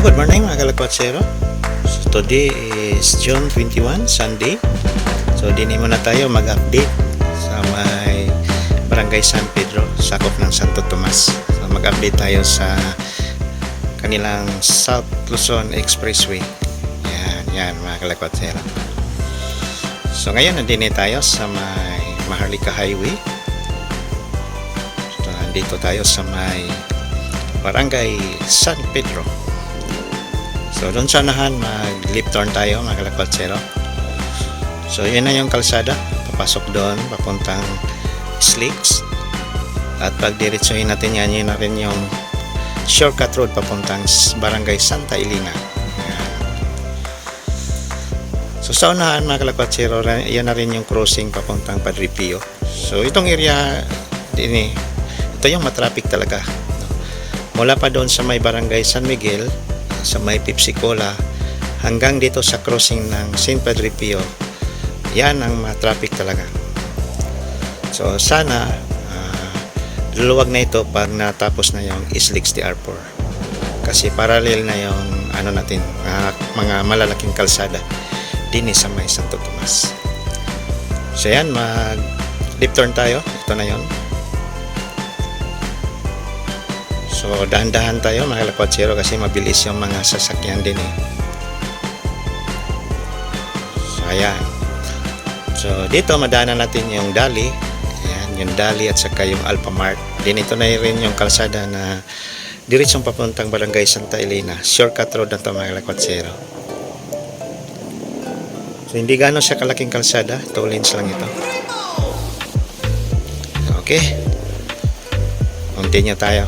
Good morning mga kalakwatsero. So today is June 21, Sunday. So dini muna tayo mag-update sa may Barangay San Pedro, sakop ng Santo Tomas. So mag-update tayo sa kanilang South Luzon Expressway. Yan mga kalakwatsero. So ngayon nandini tayo sa may Maharlika Highway. So nandito tayo sa may Barangay San Pedro. So doon sa unahan mag-left turn tayo mga kalakwatsero. So yun na yung kalsada, papasok doon papuntang Slicks. At pag diretsuhin natin yan, yun na rin yung shortcut road papuntang Barangay Santa Elena. Yan. So sa unahan mga kalakwatsero, yan na rin yung crossing papuntang Padre Pio. So itong area din, ito yung matraffic talaga. Mula pa doon sa may Barangay San Miguel, sa may Pepsi-Cola hanggang dito sa crossing ng St. Padre Pio, yan ang traffic talaga. So sana luluwag na ito pag natapos na yung East 64 kasi parallel na yung ano natin, mga malalaking kalsada din sa may Santo Tomas. So yan, mag left turn tayo, ito na yon. So dahan-dahan tayo mga kalakwatsero kasi mabilis yung mga sasakyan din eh. So ayan. So dito madaanan natin yung Dali. Ayan, yung Dali at saka yung Alphamart. Din ito na rin yung kalsada na diretsong papuntang Barangay Santa Elena. Shortcut road na ito mga kalakwatsero. So hindi gano'n siya kalaking kalsada. 2 lanes lang ito. Okay. Continue tayo.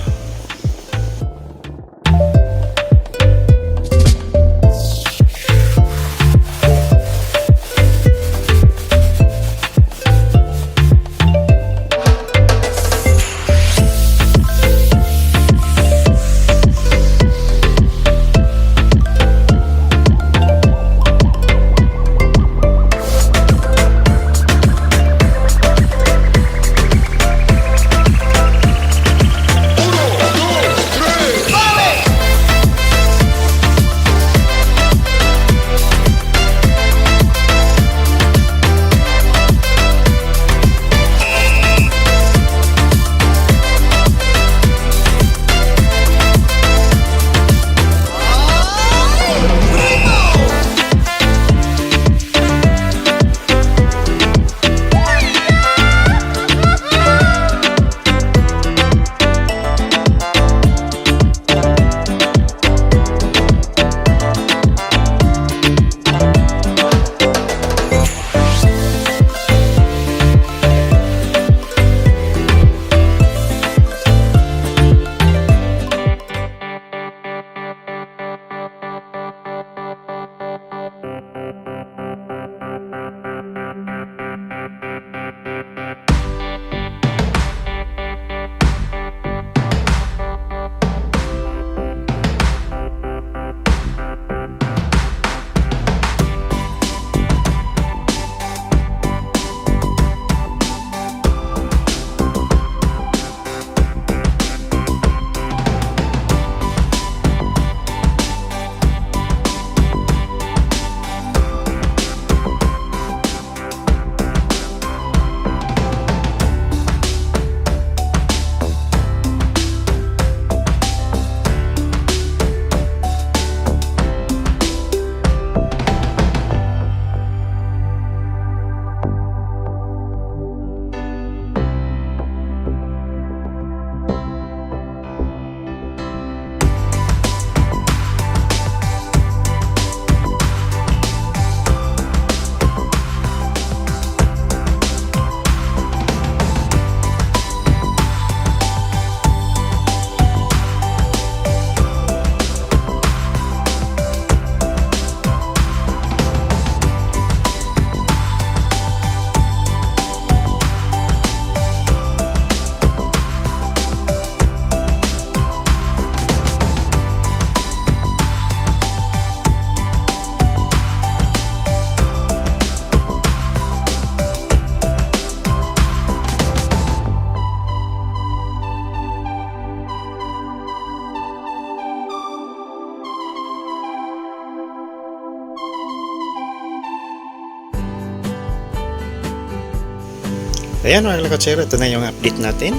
Ayan mga kalakotsero, ito na yung update natin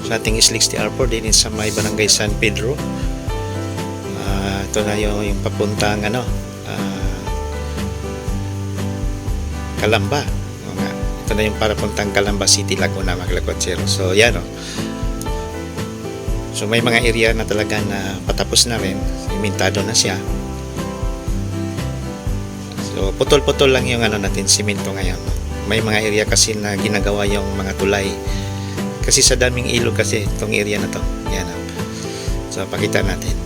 sa ating Slicks TR4 din sa may Barangay San Pedro. Ito na yung papuntang Calamba. Ito na yung parapuntang Calamba City, Laguna mga kalakotsero. So yan o. So may mga area na talaga na patapos na rin, imintado na siya. So putol-putol lang yung natin, simento ngayon. May mga area kasi na ginagawa yung mga tulay. Kasi sa daming ilog kasi itong area na to. Yan o. So pakita natin.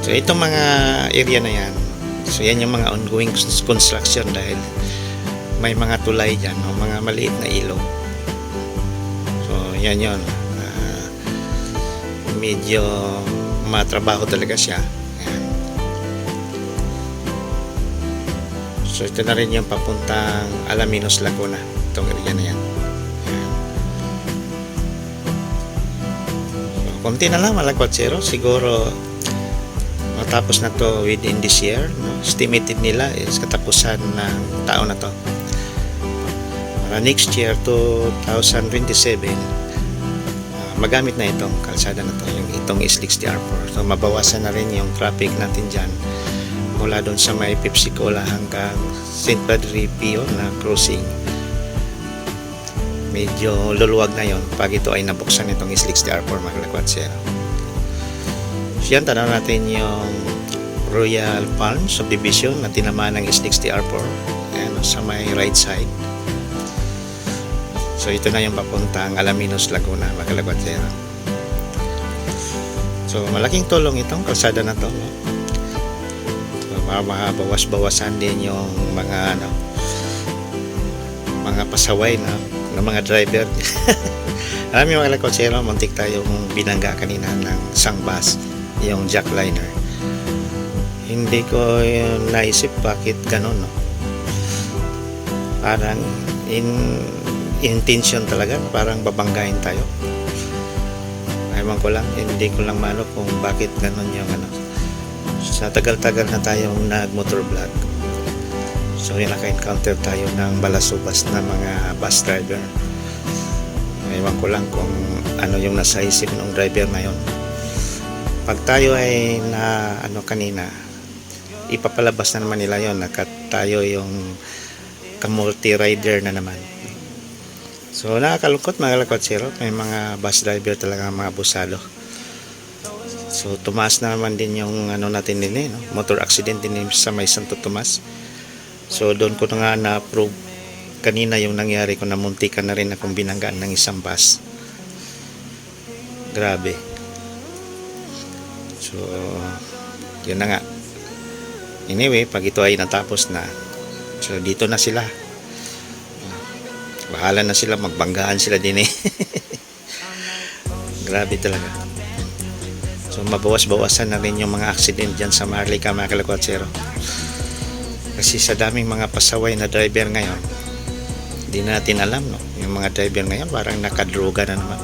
So itong mga area na yan, so yan yung mga ongoing construction dahil may mga tulay dyan, o mga maliit na ilog. So yan yun. Medyo matrabaho talaga siya. Ayan. So ito na rin yung papuntang Alaminos, Laguna, itong area na yan. Ayan. So, konti na lang mga kalakotsero, siguro matapos na to within this year, no? Estimated nila is katapusan ng taon na to. Para next year, 2027, magamit na itong kalsada na to, itong Slicks TR4. So mabawasan na rin yung traffic natin dyan mula doon sa may Pepsi-Cola hanggang St. Padre Pio na crossing. Medyo luluwag na yon pag ito ay nabuksan itong Slicks TR4 mga kalakotsero. So yan, tanaw natin yung Royal Palm Subdivision na tinamaan ng Slicks TR4. Ayan, sa may right side. So ito na yung papuntang Alaminos, Laguna mga kalakotsero. So malaking tulong itong kalsada na to, no? So, mabawas-bawasan din yung mga mga pasaway ng mga driver. Alam niyo mga kalakotsero, muntik tayong binangga kanina ng isang bus, yung jackliner. Hindi ko naisip bakit ganun, no? Parang intention talaga, parang babanggain tayo. Ewan ko lang, hindi ko lang maano kung bakit ganun yung sa tagal-tagal na tayong nag-motor vlog. So yung naka-encounter tayo ng balasubas na mga bus driver. Ewan ko lang kung ano yung nasa isip ng driver na yun. Pag tayo ay na kanina, ipapalabas na naman nila yun, tayo yung kamulti rider na naman. So nakakalungkot mga kalakotsero, may mga bus driver talaga mga abusado. So tumaas na naman din yung natin din no? Motor accident din sa may Santo Tomas. So doon ko na nga na-prove kanina yung nangyari ko, na muntikan na rin akong binanggaan ng isang bus. Grabe. So yun na nga. Anyway, pag ito ay natapos na, so dito na sila. Bahala na sila, magbanggaan sila din eh. Grabe talaga. So mabawas-bawasan na rin yung mga accident dyan sa Maharlika mga kalakotsero. Kasi sa daming mga pasaway na driver ngayon, hindi natin alam, no? Yung mga driver ngayon parang nakadroga na naman.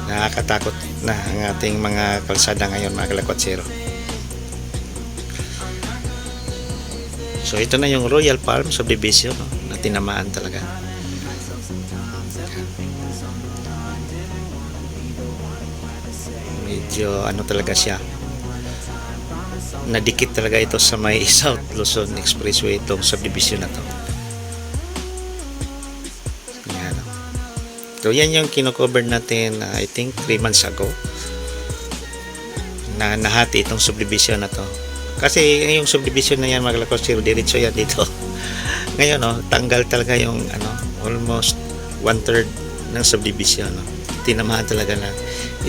Nakakatakot na ang ating mga kalsada ngayon mga kalakotsero. So ito na yung Royal Palm Subdivision, no, na tinamaan talaga. Medyo talaga siya. Nadikit talaga ito sa may South Luzon Expressway, itong subdivision na to. Yan. So yan yung kino-cover natin I think 3 months ago. Na nahati itong subdivision na to. Kasi yung subdivision na yan mga kalakotsero, diretso yan dito. Ngayon tanggal talaga yung almost 1/3 ng subdivision, no? Tinamahan talaga ng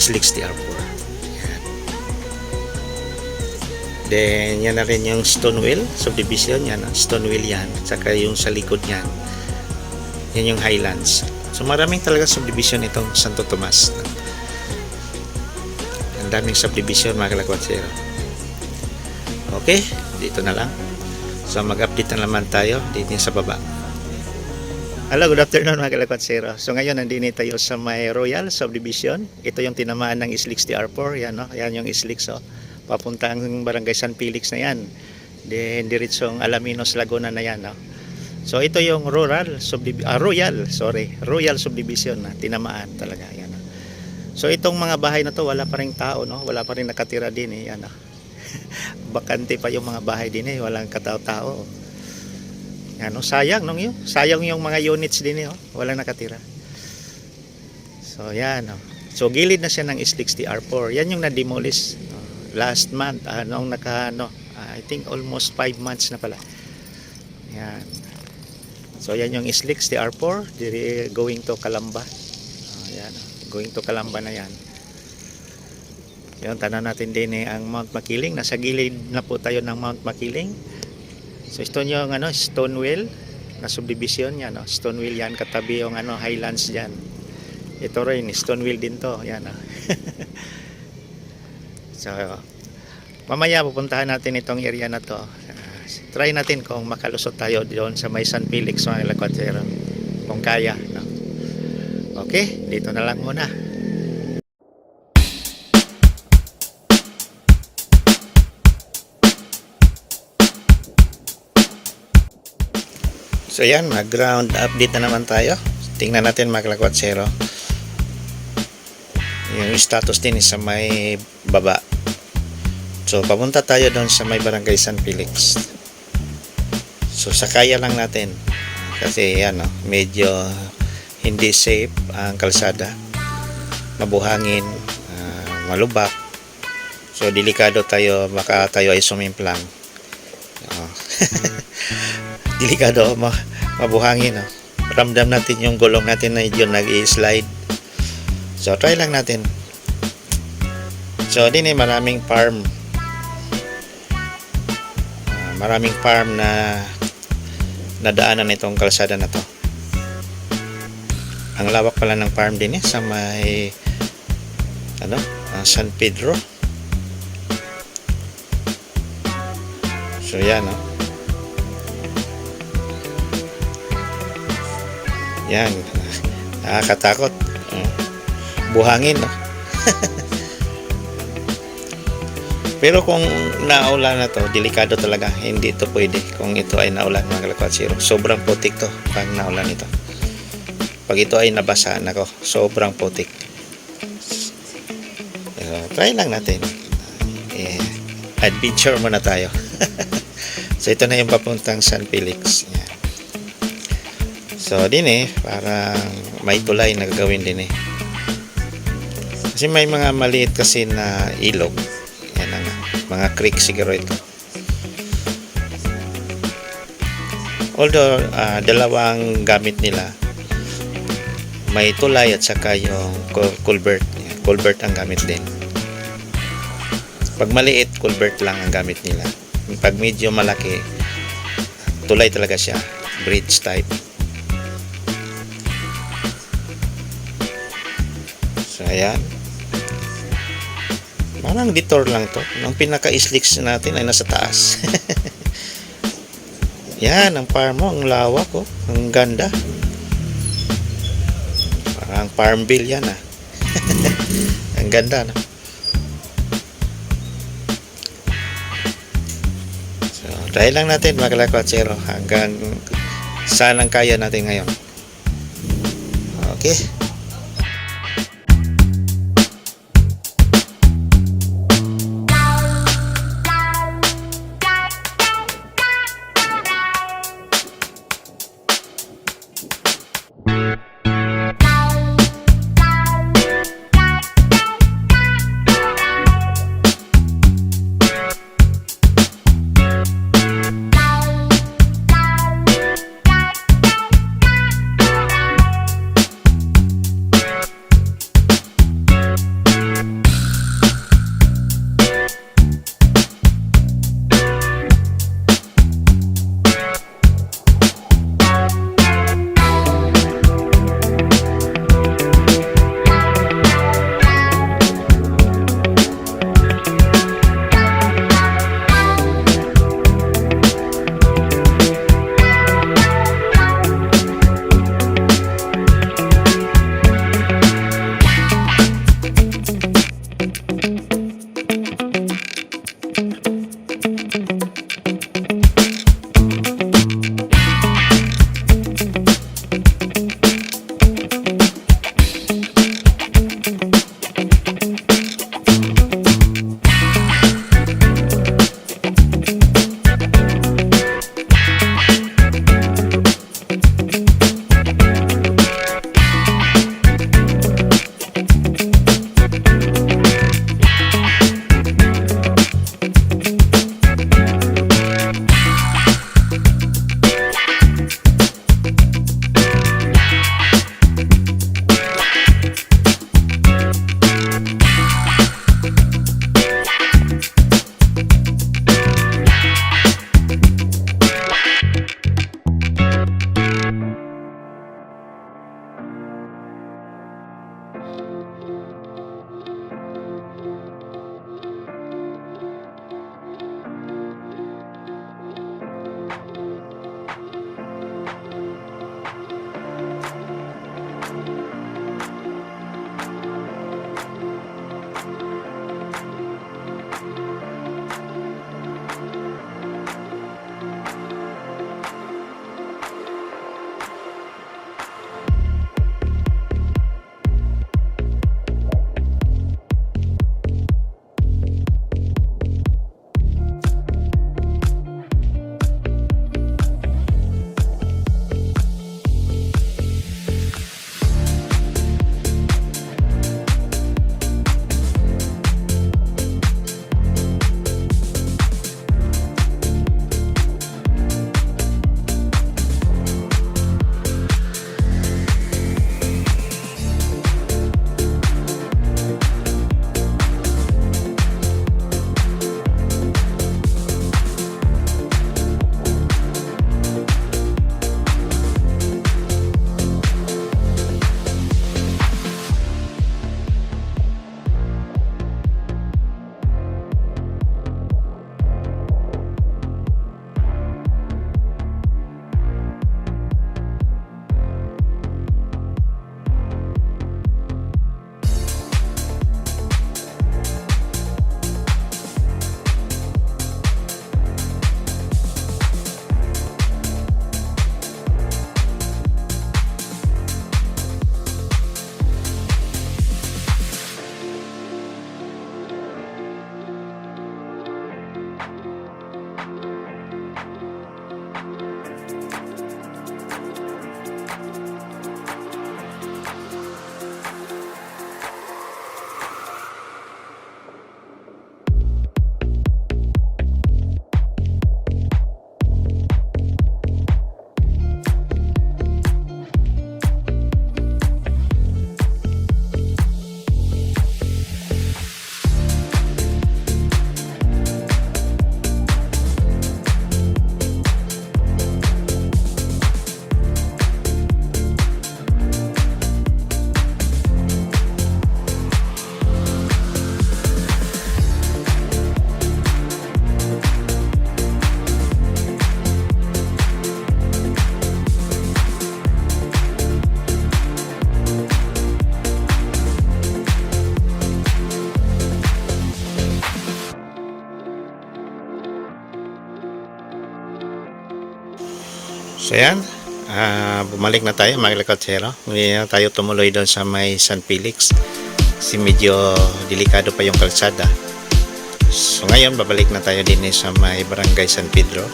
Slicks TR4. Yan. Then yan na rin yung Stonewell subdivision, yan, Stonewell yan, saka yung sa likod yan, yan yung Highlands. So maraming talaga subdivision itong Santo Tomas, no? Ang daming subdivision mga kalakotsero. Okay, dito na lang. So mag-update na naman tayo dito sa baba. Hello, good afternoon mga kalakotsero. So ngayon nandito tayo sa may Royal Subdivision. Ito yung tinamaan ng Slicks TR4. Yan, no? Yan yung Slicks. Papuntang Barangay San Felix na yan. diretsong Alaminos, Laguna na yan, no? So ito yung Royal Subdivision na tinamaan talaga yan, no? So itong mga bahay na to wala pa ring tao, no? Wala pa ring nakatira din eh, yan, no? Bakante pa yung mga bahay din eh, walang katao-tao. Yan, no? Sayang nung yun. Sayang yung mga units din eh, oh. Walang nakatira. So yan, no? So gilid na siya ng S60R4. Yan yung na-demolish last month, I think almost 5 months na pala. Yan. So yan yung S60R4 going to Calamba. Yan, going to Calamba na yan. Yan, tanan natin din ang Mount Makiling. Nasa gilid na po tayo ng Mount Makiling. So ito yung Stonewell na subdivision yan, no? Stonewell yan, katabi yung Highlands diyan. Ito rin Stonewell din to, yan, no? So mamaya pupuntahan natin itong area na to. Try natin kung makalusot tayo doon sa may San Felix, mga lakwatero, kung kaya, no? Okay, dito na lang muna. So yan, mag-ground update na naman tayo. Tingnan natin, mga lakwatero, yung status din sa may baba. So papunta tayo doon sa may barangay San Felix. So sakaya lang natin kasi yan, medyo hindi safe ang kalsada, mabuhangin, malubak. So delikado tayo, baka tayo ay sumimplang. Delikado, mabuhangin, no? Ramdam natin yung gulong natin na yun nag-i-slide. So try lang natin. So din maraming farm. Maraming farm na nadaanan itong kalsada na to. Ang lawak pala ng farm din sa may San Pedro. So yan, no? Yan, nakakatakot. Buhangin, no? Pero kung naulan na to, delikado talaga. Hindi ito pwede kung ito ay naulan, mga lakwatero. Sobrang putik to pag naulan ito. Pag ito ay nabasa, nako, sobrang putik. Try lang natin. Adventure muna tayo. So ito na yung papuntang San Felix. Yan. So din parang may tulay na gagawin din kasi may mga maliit kasi na ilog. Yan ang mga creek siguro ito. Although dalawang gamit nila, may tulay at saka yung culvert. Culvert ang gamit din. Pag maliit, culvert lang ang gamit nila. Pag medyo malaki, tulay talaga siya, bridge type. So ayan, parang detour lang to. Ang pinaka-slicks natin ay nasa taas. Yan, ang farm mo, ang lawak, ang ganda. Parang farm bill yan, ang ganda, no? So try lang natin, mga lakwatero, hanggang saan ang kaya natin ngayon. Okay. So yan, bumalik na tayo mga katsero. Hindi na tayo tumuloy doon sa may San Felix kasi medyo delikado pa yung kalsada. So ngayon babalik na tayo din sa may Barangay San Pedro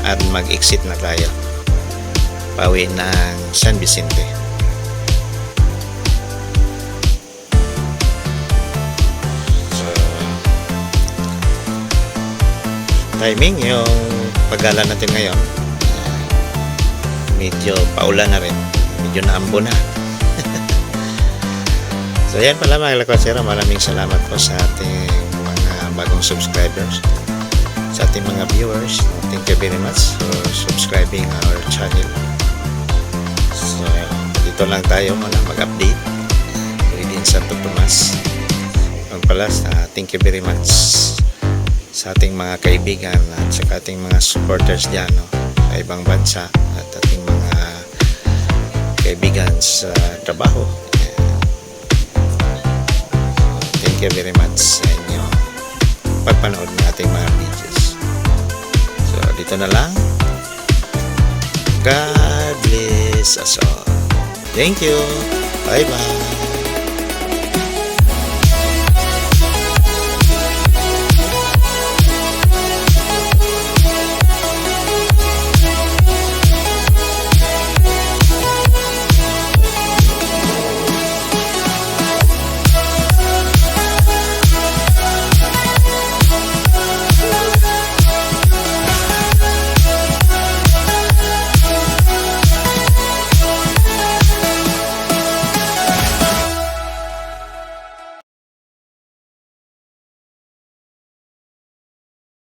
at mag-exit na tayo pauwi ng San Vicente. So timing yung paggala natin ngayon, medyo paulan na rin, medyo naambo na. So yan pala mga katsero, maraming salamat po sa ating mga bagong subscribers, sa ating mga viewers. Thank you very much for subscribing our channel. So dito lang tayo mag-update within Santo Tomas. Pala, thank you very much sa ating mga kaibigan at sa ating mga supporters dyan, no, sa ibang bansa at ating mga kaibigan sa trabaho. Thank you very much sa inyo pagpanood ng ating mga videos. So dito na lang. God bless us all. Thank you. Bye bye.